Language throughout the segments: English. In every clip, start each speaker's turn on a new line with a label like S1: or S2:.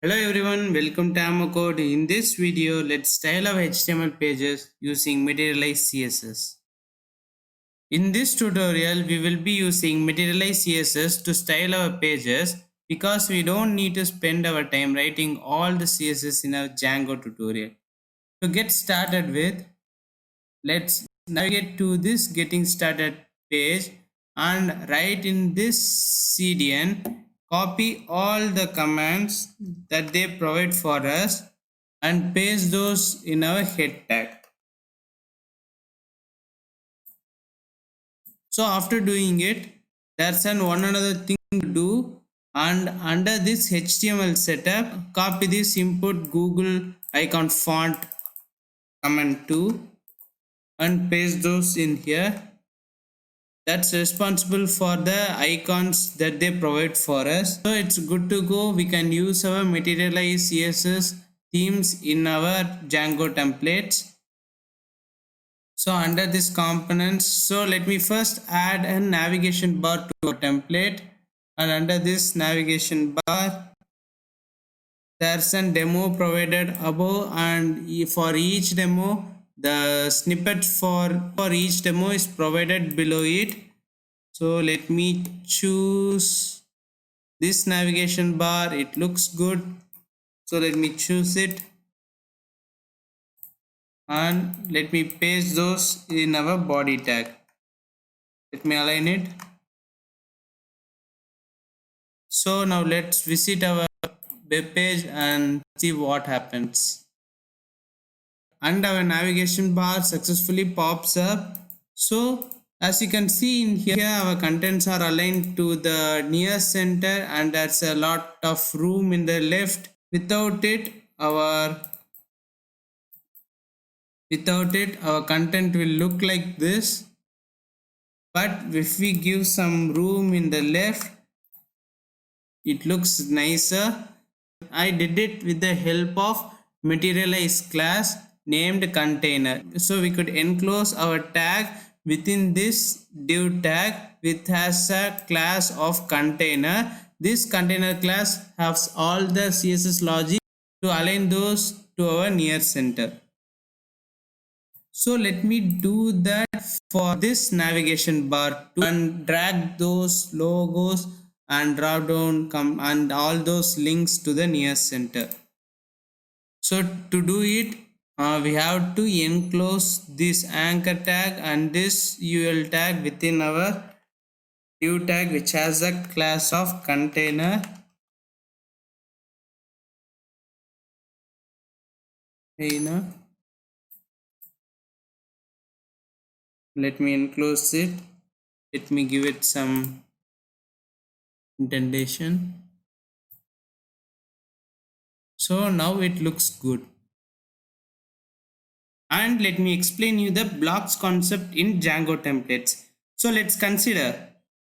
S1: Hello everyone, welcome to Ammo Code. In this video, let's style our HTML pages using Materialize CSS. In this tutorial, we will be using Materialize CSS to style our pages because we don't need to spend our time writing all the CSS in our Django tutorial. To get started with, let's navigate to this getting started page and write in this CDN, copy all the commands that they provide for us and paste those in our head tag. So after doing it, there's one another thing to do, and under this HTML setup, copy this import Google icon font command 2 and paste those in here. That's responsible for the icons that they provide for us. So it's good to go. We can use our Materialize CSS themes in our Django templates. So under this components, so let me first add a navigation bar to our template, and under this navigation bar there's a demo provided above, and for each demo the snippet for each demo is provided below it. So let me choose this navigation bar. It looks good, so let me choose it and let me paste those in our body tag. Let me align it. So now let's visit our web page and see what happens. And our navigation bar successfully pops up. So as you can see in here, our contents are aligned to the near center and there's a lot of room in the left. Without it our content will look like this, but if we give some room in the left, it looks nicer. I did it with the help of Materialize class named container. So we could enclose our tag within this div tag which has a class of container. This container class has all the CSS logic to align those to our near center. So let me do that for this navigation bar to and drag those logos and drop down and all those links to the near center. So to do it, we have to enclose this anchor tag and this UL tag within our div tag which has a class of container. Let me enclose it. Let me give it some indentation. So now it looks good. And let me explain you the blocks concept in Django templates. So let's consider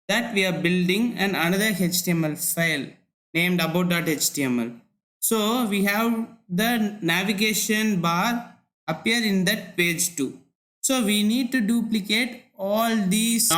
S1: that we are building another HTML file named about.html. So we have the navigation bar appear in that page too. So we need to duplicate all these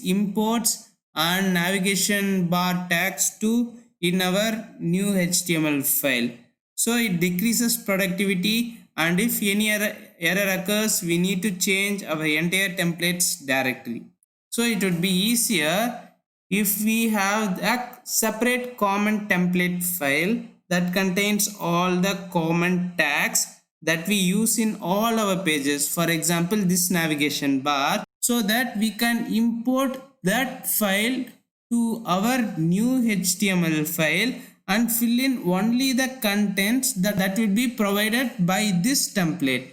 S1: imports and navigation bar tags to in our new HTML file. So it decreases productivity, and if any error occurs, we need to change our entire templates directly. So it would be easier if we have a separate comment template file that contains all the comment tags that we use in all our pages. For example, this navigation bar, so that we can import that file to our new HTML file and fill in only the contents that will be provided by this template.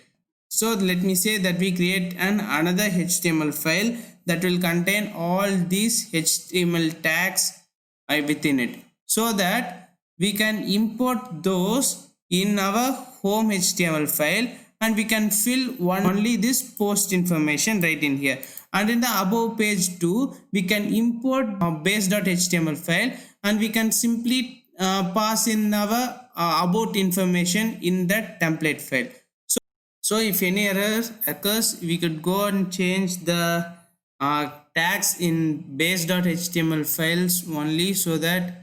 S1: So let me say that we create another HTML file that will contain all these HTML tags within it, so that we can import those in our home HTML file and we can fill only this post information right in here. And in the above page too, we can import base.html file and we can simply pass in our about information in that template file. So if any error occurs, we could go and change the tags in base.html files only, so that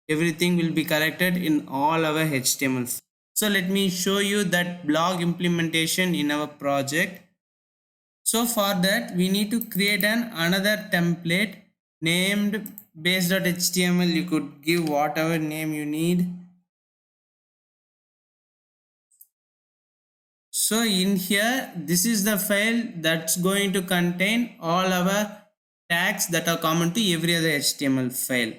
S1: everything will be corrected in all our HTML. So let me show you that blog implementation in our project. So for that we need to create another template named base.html. You could give whatever name you need. So in here, this is the file that's going to contain all our tags that are common to every other HTML file.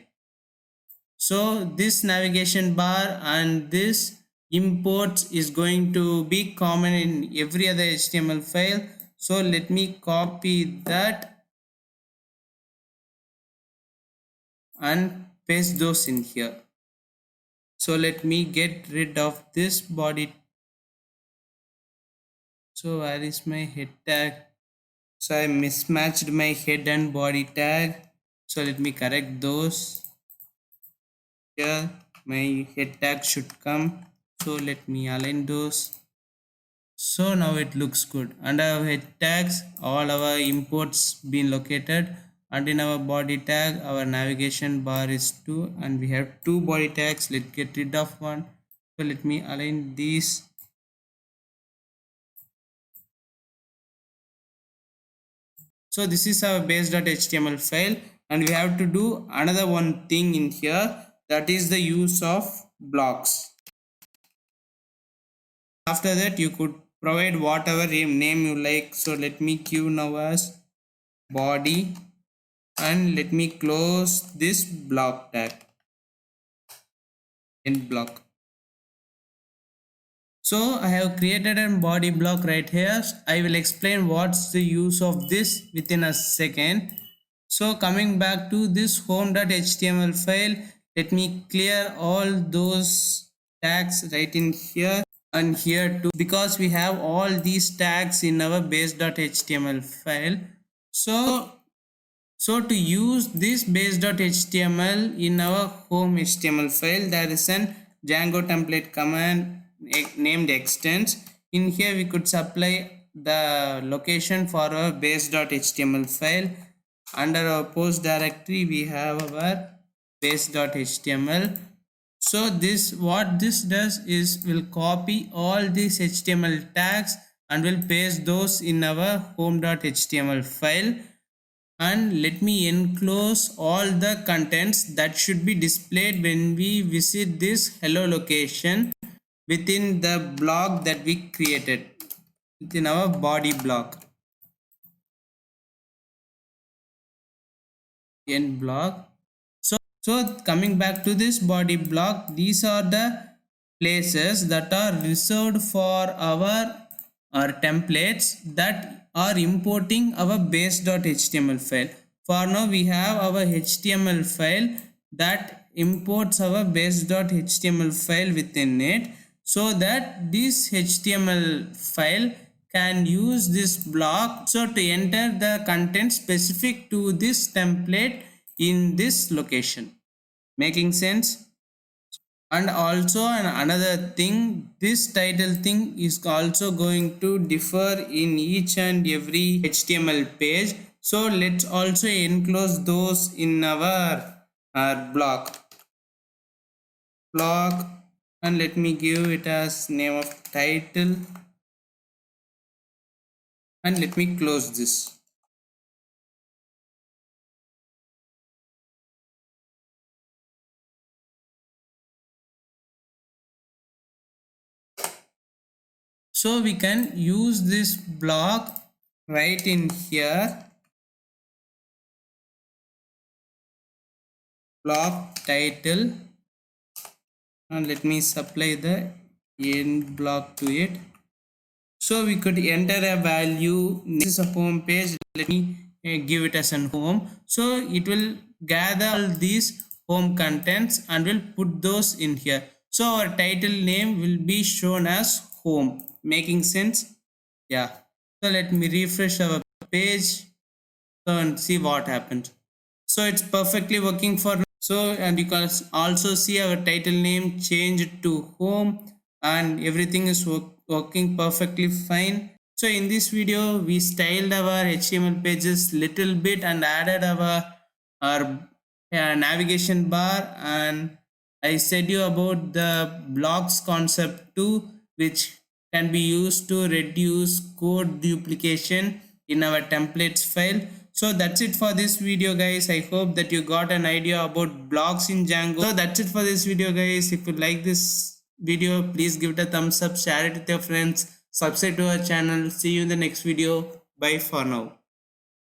S1: So this navigation bar and this imports is going to be common in every other HTML file. So let me copy that and paste those in here. So let me get rid of this body. So where is my head tag? So I mismatched my head and body tag. So let me correct those. Here my head tag should come. So let me align those. So now it looks good. Under our head tags, all our imports been located, and in our body tag our navigation bar is 2 and we have 2 body tags. Let's get rid of one. So let me align these. So this is our base.html file, and we have to do another one thing in here, that is the use of blocks. After that you could provide whatever name you like. So let me give now as body, and let me close this block tag, end block. So I have created a body block right here. I will explain what's the use of this within a second. So coming back to this home.html file, let me clear all those tags right in here and here too, because we have all these tags in our base.html file. So to use this base.html in our home HTML file, there is an Django template command named extends. In here we could supply the location for our base.html file. Under our post directory we have our base.html. So what this does is will copy all these HTML tags and will paste those in our home.html file. And let me enclose all the contents that should be displayed when we visit this hello location within the block that we created within our body block, end block. So coming back to this body block, these are the places that are reserved for our templates that are importing our base.html file. For now we have our HTML file that imports our base.html file within it, so that this HTML file can use this block so to enter the content specific to this template in this location. Making sense? And also another thing, this title thing is also going to differ in each and every HTML page. So let's also enclose those in our block, and let me give it as name of title, and let me close this. So we can use this block right in here, block title, and let me supply the end block to it. So we could enter a value. This is a home page. Let me give it as an home. So it will gather all these home contents and will put those in here. So our title name will be shown as home. Making sense? Yeah. So let me refresh our page and see what happens. So it's perfectly working for now. So and you can also see our title name changed to home, and everything is working perfectly fine. So in this video we styled our HTML pages little bit and added our navigation bar and I said you about the blocks concept too, which can be used to reduce code duplication in our templates file. So that's it for this video, guys. I hope that you got an idea about blocks in Django. So that's it for this video, guys. If you like this video, please give it a thumbs up, share it with your friends, subscribe to our channel. See you in the next video. Bye for now.